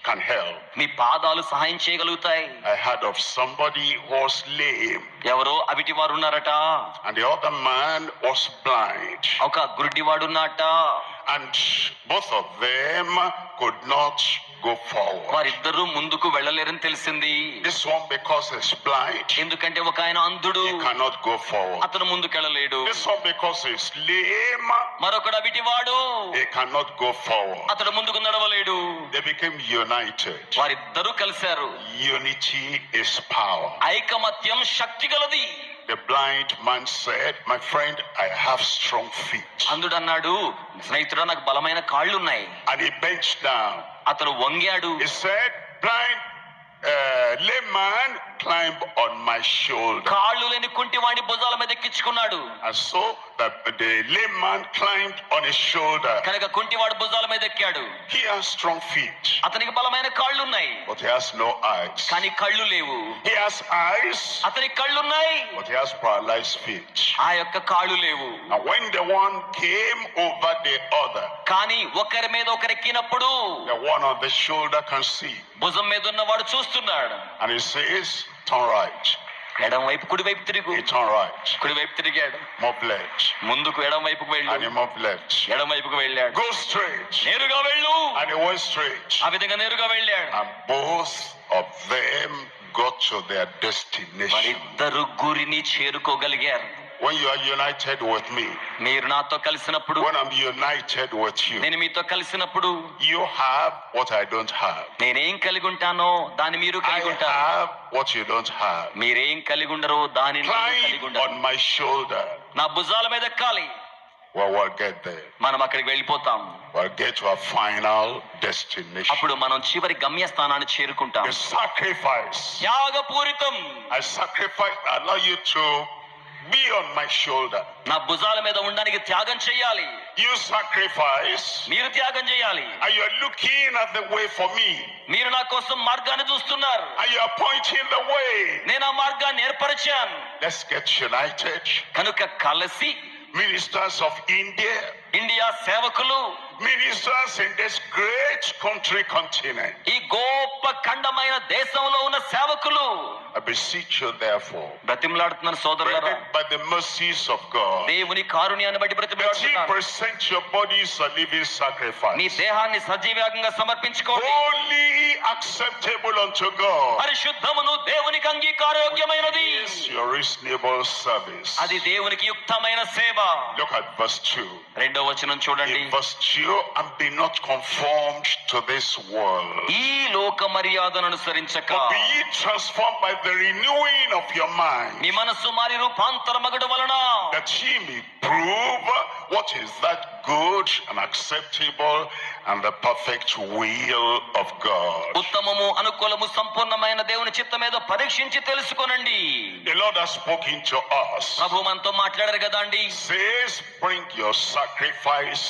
can help. మీ పాదాలు సహాయం చేయగలుగుతాయి. I heard of somebody who was lame, ఎవరో అవిటి వారు ఉన్నారట, and the other man was blind, ఒక గుడ్డివాడు ఉన్నట. and both of them could not go forward. వారిద్దరూ ముందుకు వెళ్ళలేరని తెలిసింది. This one, because he's blind, ఎందుకంటే ఒక ఆయన అంధుడు, he cannot go forward. అతను ముందుకెళ్ళలేడు. This one, because he's lame, మరొకడు అవిటివాడు, he cannot go forward. అతడు ముందుకు నడవలేడు. They became united. వారిద్దరూ కలిశారు. Unity is power. ఐకమత్యం శక్తి గలది. The blind man said, my friend, I have strong feet. అంధుడు అన్నాడు, స్నేహితుడా నాకు బలమైన కాళ్ళు ఉన్నాయి. And he bent down. అతను వంగాడు. He said, blind lame man, climb on my shoulder. కాళ్ళు లేని కుంటివాడి భుజాల మీద ఎక్కించుకున్నాడు. And so the lame man climbed on his shoulder. కనుక కుంటివాడు భుజాల మీద ఎక్కాడు. He has strong feet, అతనికి బలమైన కాళ్ళు ఉన్నాయి, but he has no eyes. కానీ కళ్ళు లేవు. He has eyes, అతనికి కళ్ళున్నాయి, but he has paralyzed feet. ఆ యొక్క కాళ్ళు లేవు. And when the one came over the other, కానీ ఒకరి మీద ఒకరు ఎక్కినప్పుడు the one on the shoulder can see. భుజం మీద ఉన్నవాడు చూస్తున్నాడు. And he says, turn right. ఎడం వైపు కుడి వైపు తిరుగు. He turned right. కుడి వైపు తిరిగాడు. Move left. ముందుకు ఎడం వైపుకు And he వెళ్ళు. moved left. ఎడం వైపుకు వెళ్ళాడు. Go straight. నేరుగా వెళ్ళు. And he went straight. ఆ విధంగా నేరుగా వెళ్ళాడు. And both of them got to their destination. వారిద్దరు గురిని చేరుకోగలిగారు. When you are united with me, మీరు నాతో కలిసినప్పుడు, when I'm united with you, నేను మీతో కలిసినప్పుడు you have what I don't have. నేనేం కలిగి ఉంటానో దాన్ని మీరు I కలిగి ఉంటారు. have what you don't have. మీరేం కలిగి ఉండరో దానిని నేను కలిగి Climb ఉంటాను. on my shoulder. నా భుజాల మీద ఎక్కాలి. Well, we'll get there. మనం అక్కడికి వెళ్ళిపోతాం. We'll get to our final destination. అప్పుడు మనం చివరి గమ్యస్థానాన్ని చేరుకుంటాం. The sacrifice. త్యాగపూరితం. I sacrifice, I allow you to be on my shoulder. నా భుజాల మీద ఉండడానికి త్యాగం చేయాలి. You sacrifice, మీరు త్యాగం చేయాలి. and you're looking at the way for me, మీరు నా కోసం మార్గాన్ని చూస్తున్నారు. and you're pointing the way. నేను ఆ మార్గాన్ని ఏర్పరిచాను. Let's get united. కనుక కలిసి Ministers of India, ఇండియా సేవకులు, ministers in this great country continent, ఈ గొప్ప ఖండమైన దేశంలో ఉన్న సేవకులు, I beseech you therefore, బ్రతిమలాడుతున్నాను సోదరులారా, by the mercies of God, దేవుని కారుణ్యాన్ని బట్టి that ye బ్రతిమలాడుతున్నాను. present your bodies a living me sacrifice, దేహాన్ని సజీవంగా సమర్పించుకోండి. holy, acceptable unto God. పరిశుద్ధమును దేవునికి అంగీకారయోగ్యమైనది. Is your reasonable service. అది దేవునికి యుక్తమైన సేవ. Look at verse 2. రెండో వచనం చూడండి. In verse 2, and be not conformed to this world, ఈ లోక మర్యాదను అనుసరించక but be ye transformed by the renewing of your mind, మీ మనస్సు మారి రూపాంతరమగుట వలన that ye may prove what is that good and acceptable and the perfect will of God. ఉత్తమము అనుకూలము సంపూర్ణమైన దేవుని చిత్తమేదో పరీక్షించి తెలుసుకొనండి. The Lord has spoken to us. ప్రభు మనతో మాట్లాడారు కదా అండి. Says, bring your sacrifice,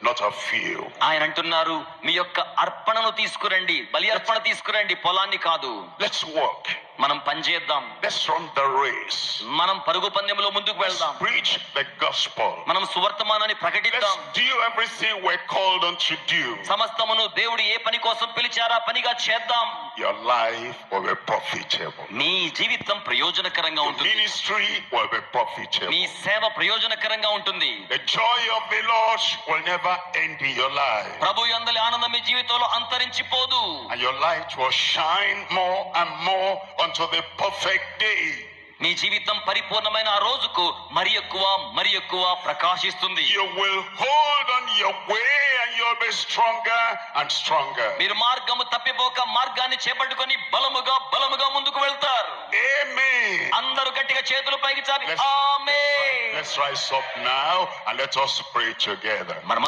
not a few. ఆయన అంటున్నారు, మీ యొక్క అర్పణను తీసుకురండి, బలి అర్పణ తీసుకురండి, పొలాన్ని కాదు. Let's work. మనం పని చేద్దాం. Let's run the race. మనం పరుగు పందెంలో ముందుకు Let's వెళ్దాం. preach the gospel. మనం సువర్తమానాన్ని ప్రకటిద్దాం. Let's do everything we're called on to do. సమస్తమును దేవుడు ఏ పని కోసం పిలిచారా పనిగా చేద్దాం. Your life will be profitable. నీ జీవితం ప్రయోజనకరంగా Your ఉంటుంది. ministry will be profitable. నీ సేవ ప్రయోజనకరంగా ఉంటుంది. The joy of the Lord will never end in your life. ప్రభు యందలి ఆనందం మీ జీవితంలో అంతరించిపోదు. And your light will shine more and more unto the perfect day. మీ జీవితం పరిపూర్ణమైన ఆ రోజుకు మరి ఎక్కువ ప్రకాశిస్తుంది. You will hold on your way and you'll be stronger and stronger. మీరు మార్గము తప్పిపోక మార్గాన్ని చేపట్టుకొని బలముగా ముందుకు వెళ్తారు. Amen. అందరూ గట్టిగా చేతులు పైకి చాపి Let's- amen. Let's rise up now and let us pray together. మనం